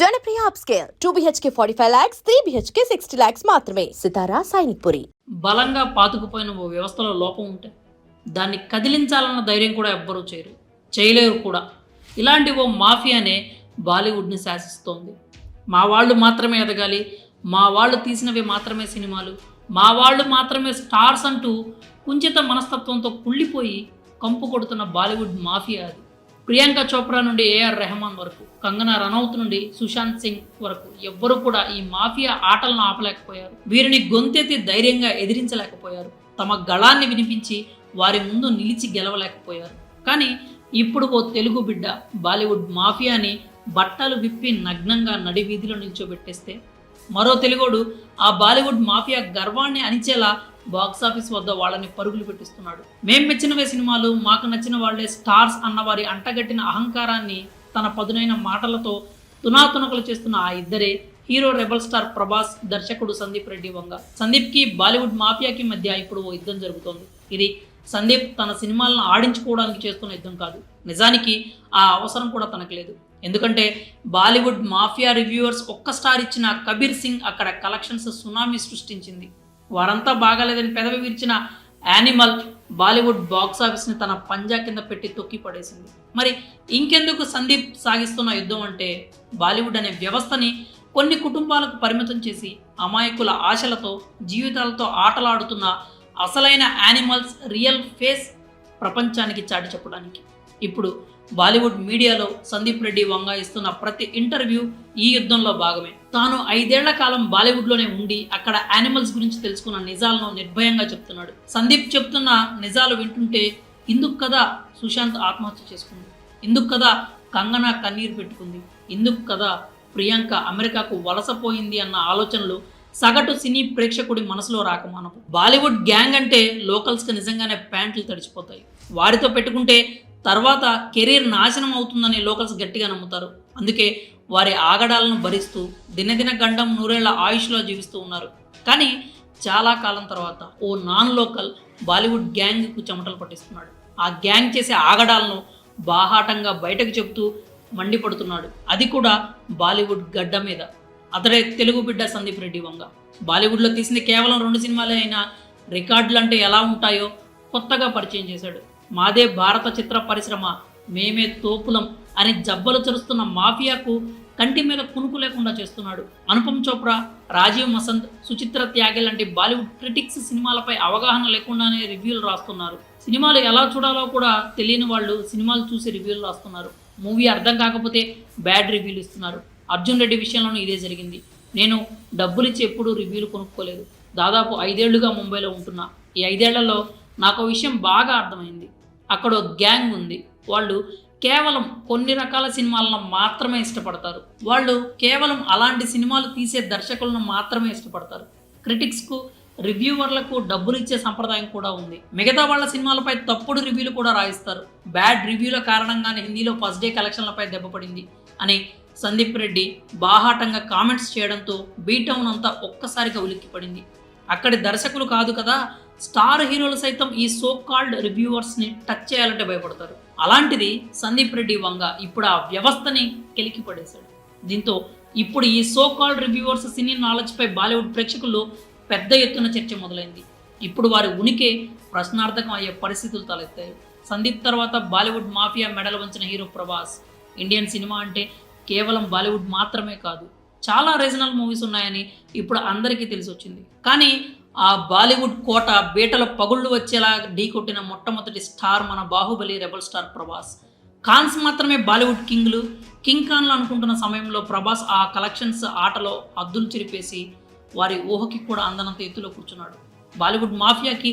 Janapriya upscale 2 BHK 45 lakhs, 3 BHK 60 lakhs మాత్రమే. సితారా సైనిక్పురి. బలంగా పాతుకుపోయిన ఓ వ్యవస్థలో లోపం ఉంటే దాన్ని కదిలించాలన్న ధైర్యం కూడా ఎవ్వరూ చేయలేరు కూడా. ఇలాంటి ఓ మాఫియానే బాలీవుడ్ని శాసిస్తోంది. మా వాళ్ళు మాత్రమే ఎదగాలి, మా వాళ్ళు తీసినవి మాత్రమే సినిమాలు, మా వాళ్ళు మాత్రమే స్టార్స్ అంటూ కుంచిత మనస్తత్వంతో కుళ్ళిపోయి కంపు కొడుతున్న బాలీవుడ్ మాఫియా అది. ప్రియాంక చోప్రా నుండి ఏఆర్ రెహమాన్ వరకు, కంగనా రనౌత్ నుండి సుశాంత్ సింగ్ వరకు ఎవ్వరూ కూడా ఈ మాఫియా ఆటలను ఆపలేకపోయారు. వీరిని గొంతెత్తి ధైర్యంగా ఎదిరించలేకపోయారు. తమ గళాన్ని వినిపించి వారి ముందు నిలిచి గెలవలేకపోయారు. కానీ ఇప్పుడు ఓ తెలుగు బిడ్డ బాలీవుడ్ మాఫియాని బట్టలు విప్పి నగ్నంగా నడి వీధిలో నిల్చోబెట్టేస్తే మరో తెలుగోడు ఆ బాలీవుడ్ మాఫియా గర్వాన్ని అణిచేలా బాక్సాఫీస్ వద్ద వాళ్ళని పరుగులు పెట్టిస్తున్నాడు. మేం మెచ్చినవే సినిమాలు, మాకు నచ్చిన వాళ్లే స్టార్స్ అన్న వారి అంటగట్టిన అహంకారాన్ని తన పదునైన మాటలతో తునాతునకలు చేస్తున్న ఆ ఇద్దరే హీరో రెబల్ స్టార్ ప్రభాస్, దర్శకుడు సందీప్ రెడ్డి వంగ. సందీప్కి బాలీవుడ్ మాఫియాకి మధ్య ఇప్పుడు ఓ యుద్ధం జరుగుతోంది. ఇది సందీప్ తన సినిమాలను ఆడించుకోవడానికి చేస్తున్న యుద్ధం కాదు. నిజానికి ఆ అవసరం కూడా తనకు లేదు. ఎందుకంటే బాలీవుడ్ మాఫియా రివ్యూవర్స్ ఒక్క స్టార్ ఇచ్చిన కబీర్ సింగ్ అక్కడ కలెక్షన్స్ సునామీ సృష్టించింది. వారంతా బాగాలేదని పెదవి విరిచిన యానిమల్ బాలీవుడ్ బాక్సాఫీస్ని తన పంజా కింద పెట్టి తొక్కి పడేసింది. మరి ఇంకెందుకు సందీప్ సాగిస్తున్న యుద్ధం అంటే, బాలీవుడ్ అనే వ్యవస్థని కొన్ని కుటుంబాలకు పరిమితం చేసి అమాయకుల ఆశలతో, జీవితాలతో ఆటలాడుతున్న అసలైన యానిమల్స్ రియల్ ఫేస్ ప్రపంచానికి చాటి చెప్పడానికి. ఇప్పుడు బాలీవుడ్ మీడియాలో సందీప్ రెడ్డి వంగ ఇస్తున్న ప్రతి ఇంటర్వ్యూ ఈ యుద్ధంలో భాగమే. తాను 5 ఏళ్ల కాలం బాలీవుడ్లోనే ఉండి అక్కడ యానిమల్స్ గురించి తెలుసుకున్న నిజాలను నిర్భయంగా చెప్తున్నాడు. సందీప్ చెప్తున్న నిజాలు వింటుంటే ఇందుకు కదా సుశాంత్ ఆత్మహత్య చేసుకుంది, ఇందుకు కదా కంగనా కన్నీరు పెట్టుకుంది, ఇందుకు కదా ప్రియాంక అమెరికాకు వలసపోయింది అన్న ఆలోచనలు సగటు సినీ ప్రేక్షకుడి మనసులో రాకమానపు. బాలీవుడ్ గ్యాంగ్ అంటే లోకల్స్కి నిజంగానే ప్యాంట్లు తడిచిపోతాయి. వారితో పెట్టుకుంటే తర్వాత కెరీర్ నాశనం అవుతుందని లోకల్స్ గట్టిగా నమ్ముతారు. అందుకే వారి ఆగడాలను భరిస్తూ దినదిన గండం 100 ఏళ్ల ఆయుష్లో జీవిస్తూ ఉన్నారు. కానీ చాలా కాలం తర్వాత ఓ నాన్ లోకల్ బాలీవుడ్ గ్యాంగ్కు చెమటలు పట్టిస్తున్నాడు. ఆ గ్యాంగ్ చేసే ఆగడాలను బాహాటంగా బయటకు చెబుతూ మండిపడుతున్నాడు. అది కూడా బాలీవుడ్ గడ్డ మీద. అతడే తెలుగు బిడ్డ సందీప్ రెడ్డి వంగ. బాలీవుడ్లో తీసింది కేవలం 2 సినిమాలే అయినా రికార్డులు అంటే ఎలా ఉంటాయో కొత్తగా పరిచయం చేశాడు. మాదే భారత చిత్ర పరిశ్రమ, మేమే తోపులం అని జబ్బలు చరుస్తున్న మాఫియాకు కంటి మీద కునుకు లేకుండా చేస్తున్నాడు. అనుపమ్ చోప్రా, రాజీవ్ మసంద్, సుచిత్ర త్యాగి లాంటి బాలీవుడ్ క్రిటిక్స్ సినిమాలపై అవగాహన లేకుండానే రివ్యూలు రాస్తున్నారు. సినిమాలు ఎలా చూడాలో కూడా తెలియని వాళ్ళు సినిమాలు చూసి రివ్యూలు రాస్తున్నారు. మూవీ అర్థం కాకపోతే బ్యాడ్ రివ్యూలు ఇస్తున్నారు. అర్జున్ రెడ్డి విషయంలోనూ ఇదే జరిగింది. నేను డబ్బులు ఇచ్చి ఎప్పుడూ రివ్యూలు కొనుక్కోలేదు. దాదాపు 5 ఏళ్లుగా ముంబైలో ఉంటున్నా. ఈ 5 ఏళ్లలో నాకు విషయం బాగా అర్థమైంది. అక్కడ గ్యాంగ్ ఉంది. వాళ్ళు కేవలం కొన్ని రకాల సినిమాలను మాత్రమే ఇష్టపడతారు. వాళ్ళు కేవలం అలాంటి సినిమాలు తీసే దర్శకులను మాత్రమే ఇష్టపడతారు. క్రిటిక్స్కు, రివ్యూవర్లకు డబ్బులు ఇచ్చే సంప్రదాయం కూడా ఉంది. మిగతా వాళ్ళ సినిమాలపై తప్పుడు రివ్యూలు కూడా రాయిస్తారు. బ్యాడ్ రివ్యూల కారణంగానే హిందీలో ఫస్ట్ డే కలెక్షన్లపై దెబ్బపడింది అని సందీప్ రెడ్డి బాహాటంగా కామెంట్స్ చేయడంతో బీటౌన్ అంతా ఒక్కసారిగా ఉలిక్కిపడింది. అక్కడి దర్శకులు కాదు కదా, స్టార్ హీరోలు సైతం ఈ సో కాల్డ్ రివ్యూవర్స్ని టచ్ చేయాలంటే భయపడతారు. అలాంటిది సందీప్ రెడ్డి వంగ ఇప్పుడు ఆ వ్యవస్థని కెలికి పడేశాడు. దీంతో ఇప్పుడు ఈ సో కాల్డ్ రివ్యూవర్స్ సినీ నాలెడ్జ్పై బాలీవుడ్ ప్రేక్షకుల్లో పెద్ద ఎత్తున చర్చ మొదలైంది. ఇప్పుడు వారి ఉనికి ప్రశ్నార్థకం అయ్యే పరిస్థితులు తలెత్తాయి. సందీప్ తర్వాత బాలీవుడ్ మాఫియా మెడలు వంచిన హీరో ప్రభాస్. ఇండియన్ సినిమా అంటే కేవలం బాలీవుడ్ మాత్రమే కాదు, చాలా రీజనల్ మూవీస్ ఉన్నాయని ఇప్పుడు అందరికీ తెలిసి వచ్చింది. కానీ ఆ బాలీవుడ్ కోట బీటల పగుళ్ళు వచ్చేలా ఢీకొట్టిన మొట్టమొదటి స్టార్ మన బాహుబలి రెబల్ స్టార్ ప్రభాస్. ఖాన్స్ మాత్రమే బాలీవుడ్ కింగ్లు, కింగ్ ఖాన్లు అనుకుంటున్న సమయంలో ప్రభాస్ ఆ కలెక్షన్స్ ఆటలో హద్దులు చిరిపేసి వారి ఊహకి కూడా అందనంత ఎత్తులో కూర్చున్నాడు. బాలీవుడ్ మాఫియాకి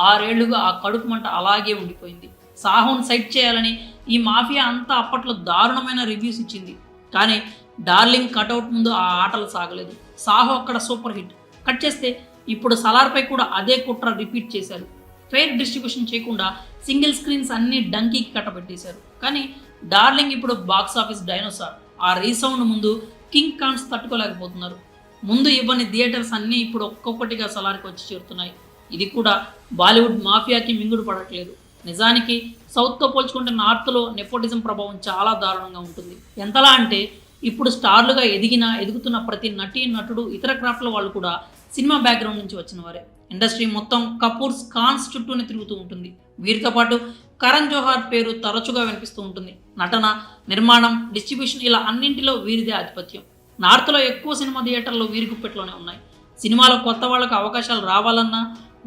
6 ఏళ్లుగా ఆ కడుపు మంట అలాగే ఉండిపోయింది. సాహోను సైట్ చేయాలని ఈ మాఫియా అంతా అప్పట్లో దారుణమైన రివ్యూస్ ఇచ్చింది. కానీ డార్లింగ్ కటౌట్ ముందు ఆ ఆటలు సాగలేదు. సాహో అక్కడ సూపర్ హిట్. కట్ చేస్తే ఇప్పుడు సలార్పై కూడా అదే కుట్ర రిపీట్ చేశారు. ఫెయిర్ డిస్ట్రిబ్యూషన్ చేయకుండా సింగిల్ స్క్రీన్స్ అన్నీ డంకీకి కట్టబెట్టేశారు. కానీ డార్లింగ్ ఇప్పుడు బాక్స్ ఆఫీస్ డైనోసార్. ఆ రీసౌండ్ ముందు కింగ్ ఖాన్స్ తట్టుకోలేకపోతున్నారు. ముందు ఇవ్వని థియేటర్స్ అన్నీ ఇప్పుడు ఒక్కొక్కటిగా సలార్కి వచ్చి చేరుతున్నాయి. ఇది కూడా బాలీవుడ్ మాఫియాకి మింగుడు పడట్లేదు. నిజానికి సౌత్తో పోల్చుకుంటే నార్త్లో నెపోటిజం ప్రభావం చాలా దారుణంగా ఉంటుంది. ఎంతలా అంటే ఇప్పుడు స్టార్లుగా ఎదుగుతున్న ప్రతి నటుడు ఇతర క్రాఫ్ట్ల వాళ్ళు కూడా సినిమా బ్యాక్గ్రౌండ్ నుంచి వచ్చిన వారే. ఇండస్ట్రీ మొత్తం కపూర్స్, ఖాన్స్ చుట్టూనే తిరుగుతూ ఉంటుంది. వీరితో పాటు కరణ్ జోహార్ పేరు తరచుగా వినిపిస్తూ ఉంటుంది. నటన, నిర్మాణం, డిస్ట్రిబ్యూషన్ ఇలా అన్నింటిలో వీరిదే ఆధిపత్యం. నార్త్లో ఎక్కువ సినిమా థియేటర్లు వీరి గుప్పెట్లోనే ఉన్నాయి. సినిమాలో కొత్త వాళ్ళకు అవకాశాలు రావాలన్నా,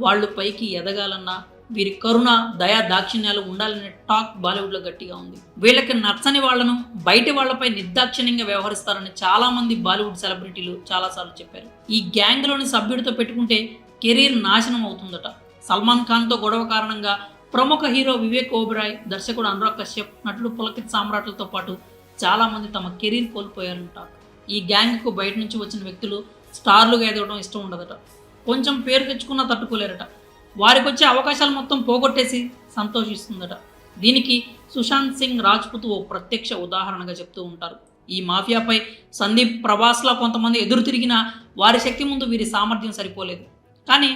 వాళ్ళు పైకి ఎదగాలన్నా వీరి కరుణ, దయా, దాక్షిణ్యాలు ఉండాలనే టాక్ బాలీవుడ్లో గట్టిగా ఉంది. వీళ్ళకి నచ్చని వాళ్లను బయటి వాళ్లపై నిర్దాక్షిణ్యంగా వ్యవహరిస్తారని చాలా మంది బాలీవుడ్ సెలబ్రిటీలు చాలాసార్లు చెప్పారు. ఈ గ్యాంగ్లోని సభ్యుడితో పెట్టుకుంటే కెరీర్ నాశనం అవుతుందట. సల్మాన్ ఖాన్తో గొడవ కారణంగా ప్రముఖ హీరో వివేక్ ఓబెరాయ్, దర్శకుడు అనురాగ్ కశ్యప్, నటుడు పులకిత్ సామ్రాట్లతో పాటు చాలా మంది తమ కెరీర్ కోల్పోయారంట. ఈ గ్యాంగ్కు బయట నుంచి వచ్చిన వ్యక్తులు స్టార్లుగా ఎదగడం ఇష్టం ఉండదట. కొంచెం పేరు తెచ్చుకున్నా తట్టుకోలేరట. వారికి వచ్చే అవకాశాలు మొత్తం పోగొట్టేసి సంతోషిస్తుందట. దీనికి సుశాంత్ సింగ్ రాజ్పుత్ ఓ ప్రత్యక్ష ఉదాహరణగా చెప్తూ ఉంటారు. ఈ మాఫియాపై సందీప్, ప్రభాస్లా కొంతమంది ఎదురు తిరిగినా వారి శక్తి ముందు వీరి సామర్థ్యం సరిపోలేదు. కానీ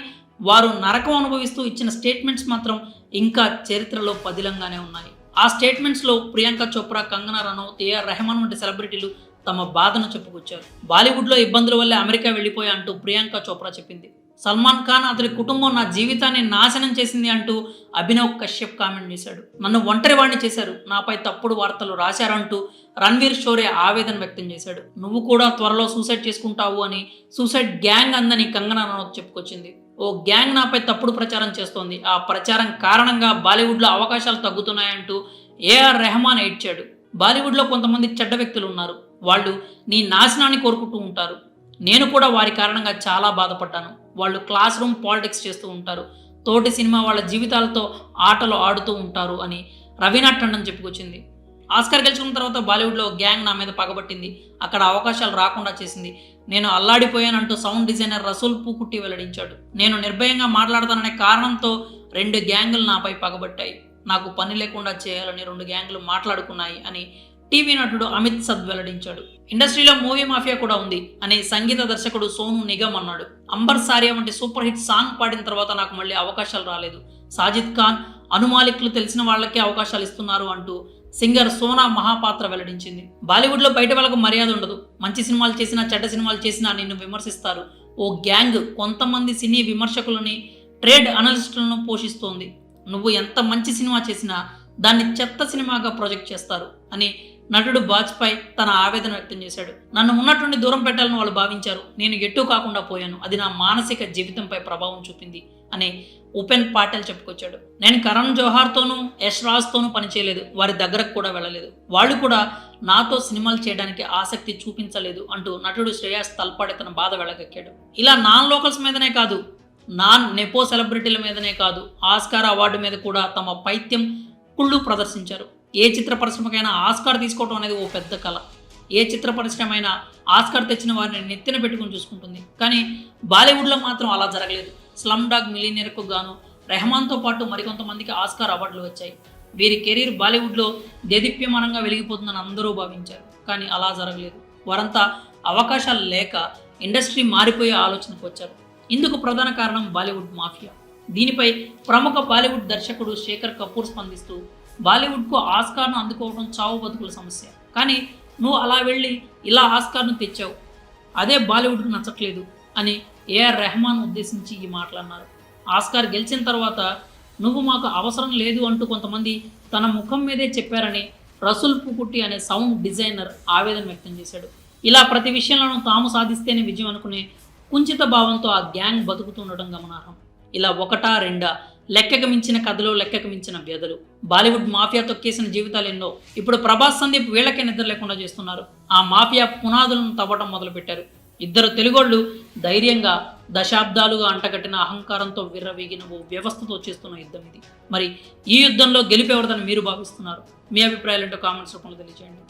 వారు నరకం అనుభవిస్తూ ఇచ్చిన స్టేట్మెంట్స్ మాత్రం ఇంకా చరిత్రలో పదిలంగానే ఉన్నాయి. ఆ స్టేట్మెంట్స్లో ప్రియాంక చోప్రా, కంగనా రనౌత్, ఏఆర్ రెహమాన్ వంటి సెలబ్రిటీలు తమ బాధను చెప్పుకొచ్చారు. బాలీవుడ్లో ఇబ్బందుల వల్లే అమెరికా వెళ్ళిపోయా అంటూ ప్రియాంక చోప్రా చెప్పింది. సల్మాన్ ఖాన్, అతని కుటుంబం నా జీవితాన్ని నాశనం చేసింది అంటూ అభినవ్ కశ్యప్ కామెంట్ చేశాడు. నన్ను ఒంటరివాణ్ణి చేశారు, నాపై తప్పుడు వార్తలు రాశారంటూ రణ్వీర్ షోరే ఆవేదన వ్యక్తం చేశాడు. నువ్వు కూడా త్వరలో సూసైడ్ చేసుకుంటావు అని సూసైడ్ గ్యాంగ్ అందని కంగనా రనౌత్ చెప్పుకొచ్చింది. ఓ గ్యాంగ్ నాపై తప్పుడు ప్రచారం చేస్తోంది, ఆ ప్రచారం కారణంగా బాలీవుడ్లో అవకాశాలు తగ్గుతున్నాయంటూ ఏఆర్ రెహమాన్ ఏడ్చాడు. బాలీవుడ్లో కొంతమంది చెడ్డ వ్యక్తులు ఉన్నారు, వాళ్ళు నీ నాశనాన్ని కోరుకుంటూ ఉంటారు. నేను కూడా వారి కారణంగా చాలా బాధపడ్డాను. వాళ్ళు క్లాస్ రూమ్ పాలిటిక్స్ చేస్తూ ఉంటారు, తోటి సినిమా వాళ్ళ జీవితాలతో ఆటలు ఆడుతూ ఉంటారు అని రవీనా టండన్ చెప్పుకొచ్చింది. ఆస్కార్ గెలుచుకున్న తర్వాత బాలీవుడ్లో గ్యాంగ్ నా మీద పగబట్టింది, అక్కడ అవకాశాలు రాకుండా చేసింది, నేను అల్లాడిపోయానంటూ సౌండ్ డిజైనర్ రసూల్ పూకుట్టి వెల్లడించాడు. నేను నిర్భయంగా మాట్లాడతాననే కారణంతో 2 గ్యాంగులు నాపై పగబట్టాయి, నాకు పని లేకుండా చేయాలని 2 గ్యాంగులు మాట్లాడుకున్నాయి అని టీవీ నటుడు అమిత్ సద్ వెల్లడించాడు. ఇండస్ట్రీలో మూవీ మాఫియా కూడా ఉంది అని సంగీత దర్శకుడు సోను నిగమ్ అన్నాడు. అంబర్ సారియా వంటి సూపర్ హిట్ సాంగ్ పాడిన తర్వాత నాకు మళ్ళీ అవకాశాలు రాలేదు. సాజిద్ ఖాన్, అనుమాలిక్లు తెలిసిన వాళ్ళకే అవకాశాలు ఇస్తున్నారు అంటూ సింగర్ సోనా మహాపాత్ర వెల్లడించింది. బాలీవుడ్లో బయట వాళ్ళకు మర్యాద ఉండదు, మంచి సినిమాలు చేసినా చెడ్డ సినిమాలు చేసినా నిన్ను విమర్శిస్తారు. ఓ గ్యాంగ్ కొంతమంది సినీ విమర్శకులని, ట్రేడ్ అనలిస్టులను పోషిస్తోంది. నువ్వు ఎంత మంచి సినిమా చేసినా దాన్ని చెత్త సినిమాగా ప్రొజెక్ట్ చేస్తారు అని నటుడు వాజ్పేయి తన ఆవేదన వ్యక్తం చేశాడు. నన్ను ఉన్నటువంటి దూరం పెట్టాలని వాళ్ళు భావించారు, నేను ఎటు కాకుండా పోయాను, అది నా మానసిక జీవితంపై ప్రభావం చూపింది అని ఉపేన్ పాటెల్ చెప్పుకొచ్చాడు. నేను కరణ్ జోహార్తోనూ, యష్ రాజ్తోనూ పనిచేయలేదు, వారి దగ్గరకు కూడా వెళ్ళలేదు, వాళ్ళు కూడా నాతో సినిమాలు చేయడానికి ఆసక్తి చూపించలేదు అంటూ నటుడు శ్రేయాస్ తల్పాడే తన బాధ వెళ్ళగక్కాడు. ఇలా నాన్ లోకల్స్ మీదనే కాదు, నాన్ నెపో సెలబ్రిటీల మీదనే కాదు, ఆస్కార్ అవార్డు మీద కూడా తమ పైత్యం కుళ్ళు ప్రదర్శించారు. ఏ చిత్ర పరిశ్రమకైనా ఆస్కార్ తీసుకోవడం అనేది ఓ పెద్ద కళ. ఏ చిత్ర పరిశ్రమ అయినా ఆస్కార్ తెచ్చిన వారిని నెత్తిన పెట్టుకుని చూసుకుంటుంది. కానీ బాలీవుడ్లో మాత్రం అలా జరగలేదు. స్లమ్ డాగ్ మిలియనీర్కు గాను రెహమాన్తో పాటు మరికొంతమందికి ఆస్కార్ అవార్డులు వచ్చాయి. వీరి కెరీర్ బాలీవుడ్లో దేదీప్యమానంగా వెలిగిపోతుందని అందరూ భావించారు. కానీ అలా జరగలేదు. వారంతా అవకాశాలు లేక ఇండస్ట్రీ మారిపోయే ఆలోచనకు వచ్చారు. ఇందుకు ప్రధాన కారణం బాలీవుడ్ మాఫియా. దీనిపై ప్రముఖ బాలీవుడ్ దర్శకుడు శేఖర్ కపూర్ స్పందిస్తూ, బాలీవుడ్కు ఆస్కార్ను అందుకోవడం చావు బతుకుల సమస్య, కానీ నువ్వు అలా వెళ్ళి ఇలా ఆస్కార్ను తెచ్చావు, అదే బాలీవుడ్కు నచ్చట్లేదు అని ఏఆర్ రెహమాన్ ఉద్దేశించి ఈ మాటలు అన్నారు. ఆస్కార్ గెలిచిన తర్వాత నువ్వు మాకు అవసరం లేదు అంటూ కొంతమంది తన ముఖం మీదే చెప్పారని రసూల్ పూకుట్టి అనే సౌండ్ డిజైనర్ ఆవేదన వ్యక్తం చేశాడు. ఇలా ప్రతి విషయంలోనూ తాము సాధిస్తేనే విజయం అనుకునే కుంచిత భావంతో ఆ గ్యాంగ్ బతుకుతుండడం గమనార్హం. ఇలా ఒకటా రెండా, లెక్కకు మించిన కథలు, లెక్కకు మించిన వ్యధలు. బాలీవుడ్ మాఫియా తొక్కేసిన జీవితాలు ఎన్నో. ఇప్పుడు ప్రభాస్, సందీప్ వీళ్ళకే నిద్ర లేకుండా చేస్తున్నారు. ఆ మాఫియా పునాదులను తవ్వటం మొదలుపెట్టారు. 2 తెలుగోళ్లు ధైర్యంగా దశాబ్దాలుగా అంటగట్టిన అహంకారంతో విర్రవీగిన ఓ వ్యవస్థతో చేస్తున్న యుద్ధం ఇది. మరి ఈ యుద్ధంలో గెలిపేవరదని మీరు భావిస్తున్నారు? మీ అభిప్రాయాలు ఏంటో కామెంట్స్ రూపంలో తెలియజేయండి.